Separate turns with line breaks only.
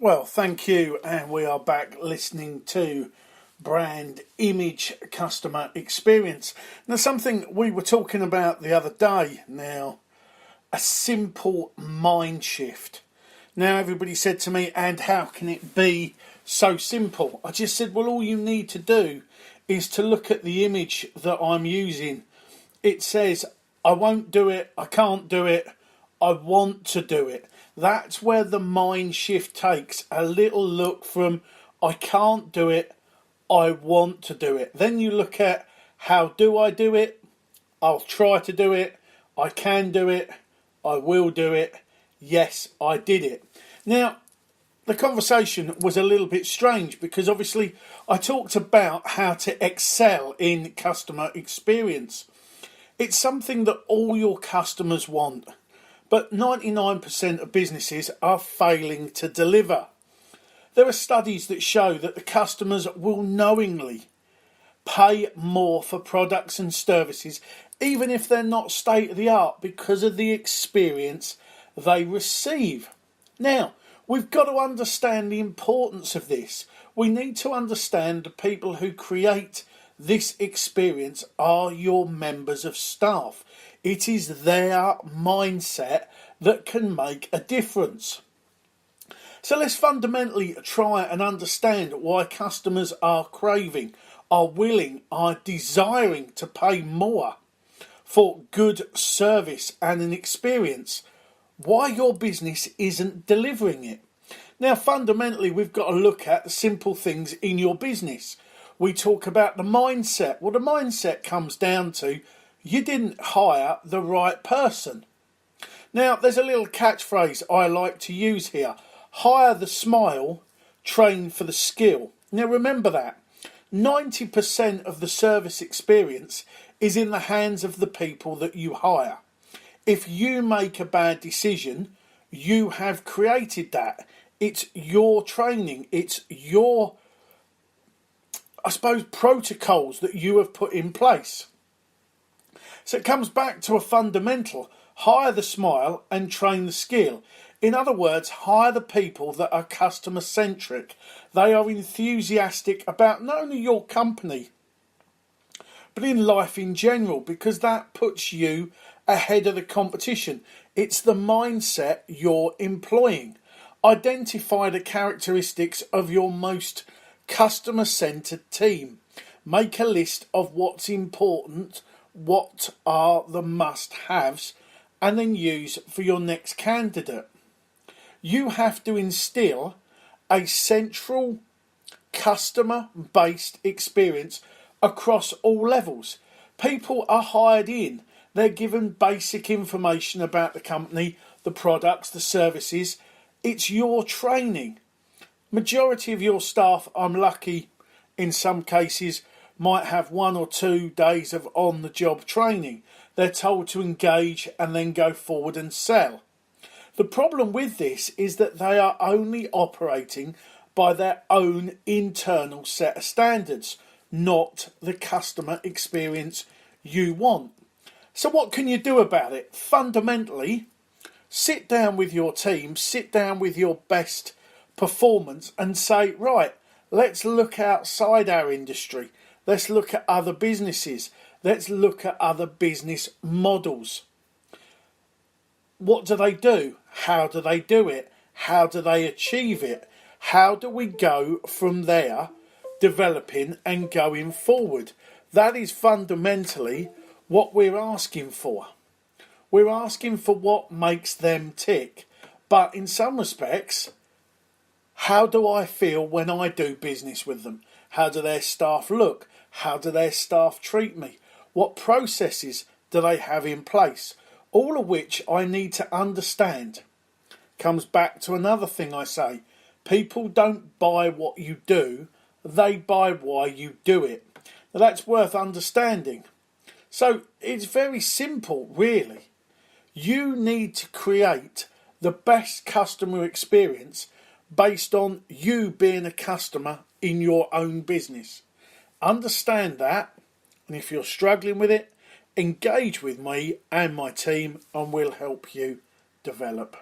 Well, thank you, and we are back listening to brand image customer experience. Now, something we were talking about the other day now, a simple mind shift. Now, everybody said to me, and how can it be so simple? I just said, well, all you need to do is to look at the image that I'm using. It says, I won't do it, I can't do it, I want to do it. That's where the mind shift takes a little look from I can't do it, I want to do it. Then you look at how do I do it? I'll try to do it. I can do it. I will do it. Yes, I did it. Now, the conversation was a little bit strange because obviously I talked about how to excel in customer experience. It's something that all your customers want. But 99% of businesses are failing to deliver. There are studies that show that the customers will knowingly pay more for products and services, even if they're not state of the art, because of the experience they receive. Now, we've got to understand the importance of this. We need to understand the people who create this experience are your members of staff. It is their mindset that can make a difference. So let's fundamentally try and understand why customers are craving, are willing, are desiring to pay more for good service and an experience. Why your business isn't delivering it. Now, fundamentally, we've got to look at the simple things in your business. We talk about the mindset. Well, the mindset comes down to you didn't hire the right person. Now, there's a little catchphrase I like to use here. Hire the smile, train for the skill. Now, remember that. 90% of the service experience is in the hands of the people that you hire. If you make a bad decision, you have created that. It's your training. It's your, protocols that you have put in place. So it comes back to a fundamental, hire the smile and train the skill. In other words, hire the people that are customer centric. They are enthusiastic about not only your company, but in life in general, because that puts you ahead of the competition. It's the mindset you're employing. Identify the characteristics of your most customer centered team. Make a list of what's important, what are the must-haves, and then use for your next candidate. You have to instill a central customer-based experience across all levels. People are hired in. They're given basic information about the company, the products, the services. It's your training. Majority of your staff, I'm lucky in some cases, might have 1 or 2 days of on-the-job training. They're told to engage and then go forward and sell. The problem with this is that they are only operating by their own internal set of standards, not the customer experience you want. So what can you do about it? Fundamentally, sit down with your team, sit down with your best performance and say, right, let's look outside our industry. Let's look at other businesses. Let's look at other business models. What do they do? How do they do it? How do they achieve it? How do we go from there, developing and going forward? That is fundamentally what we're asking for. We're asking for what makes them tick. But in some respects, how do I feel when I do business with them? How do their staff look? How do their staff treat me? What processes do they have in place? All of which I need to understand. Comes back to another thing I say. People don't buy what you do, they buy why you do it. Now that's worth understanding. So it's very simple, really. You need to create the best customer experience based on you being a customer in your own business. Understand that, and if you're struggling with it, engage with me and my team and we'll help you develop.